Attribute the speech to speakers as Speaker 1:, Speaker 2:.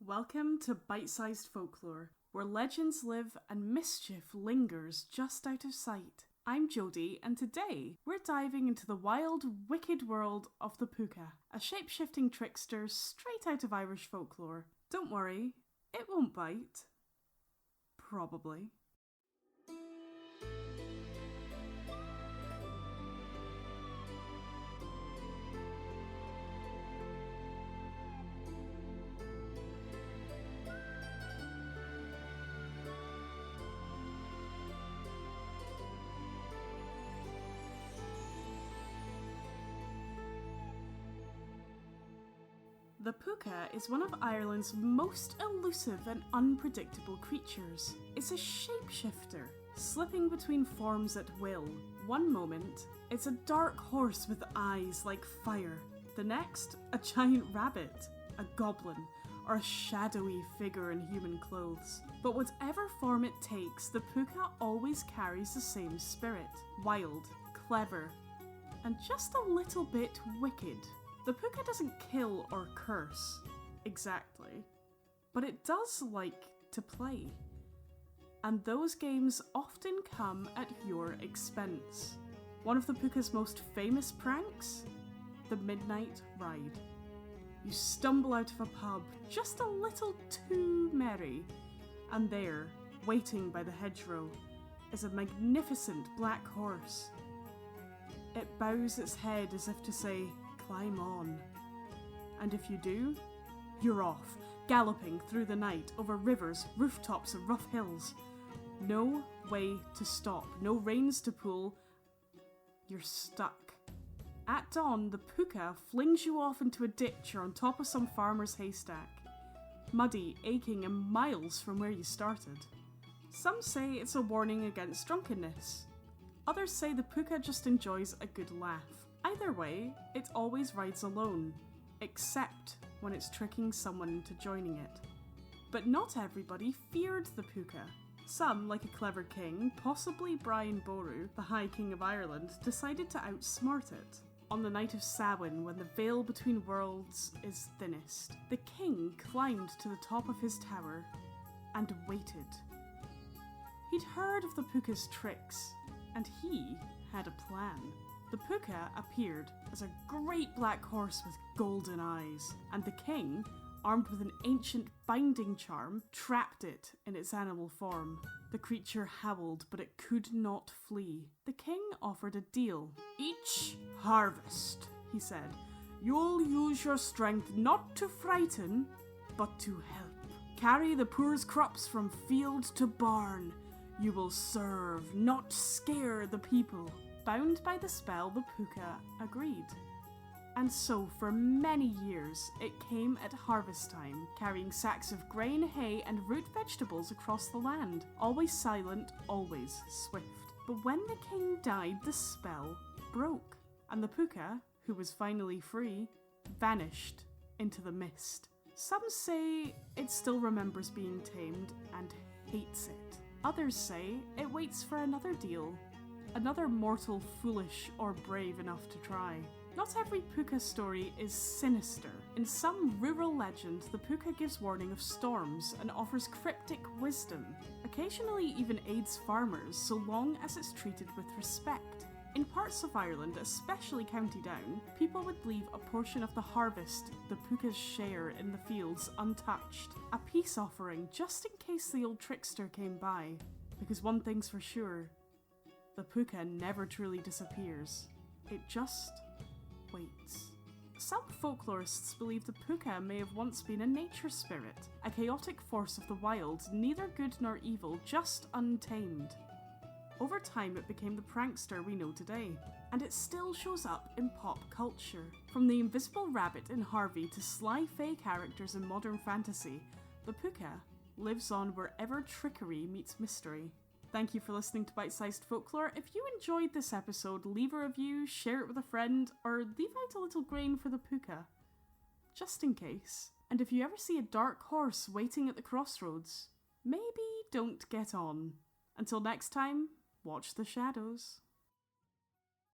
Speaker 1: Welcome to Bite-Sized Folklore, where legends live and mischief lingers just out of sight. I'm Jodie, and today we're diving into the wild, wicked world of the Puca, a shape-shifting trickster straight out of Irish folklore. Don't worry, it won't bite. Probably. The Puca is one of Ireland's most elusive and unpredictable creatures. It's a shapeshifter, slipping between forms at will. One moment, it's a dark horse with eyes like fire. The next, a giant rabbit, a goblin, or a shadowy figure in human clothes. But whatever form it takes, the Puca always carries the same spirit. Wild, clever, and just a little bit wicked. The Puca doesn't kill or curse, exactly, but it does like to play. And those games often come at your expense. One of the Puca's most famous pranks? The midnight ride. You stumble out of a pub just a little too merry, and there, waiting by the hedgerow, is a magnificent black horse. It bows its head as if to say, "Climb on." And if you do, you're off, galloping through the night over rivers, rooftops and rough hills. No way to stop, no reins to pull. You're stuck. At dawn, the Puca flings you off into a ditch or on top of some farmer's haystack. Muddy, aching and miles from where you started. Some say it's a warning against drunkenness. Others say the Puca just enjoys a good laugh. Either way, it always rides alone, except when it's tricking someone into joining it. But not everybody feared the Puca. Some, like a clever king, possibly Brian Boru, the High King of Ireland, decided to outsmart it. On the night of Samhain, when the veil between worlds is thinnest, the king climbed to the top of his tower and waited. He'd heard of the Puca's tricks, and he had a plan. The Puca appeared as a great black horse with golden eyes, and the king, armed with an ancient binding charm, trapped it in its animal form. The creature howled, but it could not flee. The king offered a deal. "Each harvest," he said, "you'll use your strength not to frighten, but to help. Carry the poor's crops from field to barn. You will serve, not scare the people." Bound by the spell, the Puca agreed. And so, for many years, it came at harvest time, carrying sacks of grain, hay, and root vegetables across the land. Always silent, always swift. But when the king died, the spell broke, and the Puca, who was finally free, vanished into the mist. Some say it still remembers being tamed and hates it. Others say it waits for another deal. Another mortal foolish or brave enough to try. Not every Puca story is sinister. In some rural legend, the Puca gives warning of storms and offers cryptic wisdom. Occasionally even aids farmers, so long as it's treated with respect. In parts of Ireland, especially County Down, people would leave a portion of the harvest, the Puca's share in the fields, untouched. A peace offering, just in case the old trickster came by. Because one thing's for sure, the Puca never truly disappears. It just waits. Some folklorists believe the Puca may have once been a nature spirit, a chaotic force of the wild, neither good nor evil, just untamed. Over time it became the prankster we know today, and it still shows up in pop culture. From the invisible rabbit in Harvey to sly fae characters in modern fantasy, the Puca lives on wherever trickery meets mystery. Thank you for listening to Bite-Sized Folklore. If you enjoyed this episode, leave a review, share it with a friend, or leave out a little grain for the Puca, just in case. And if you ever see a dark horse waiting at the crossroads, maybe don't get on. Until next time, watch the shadows.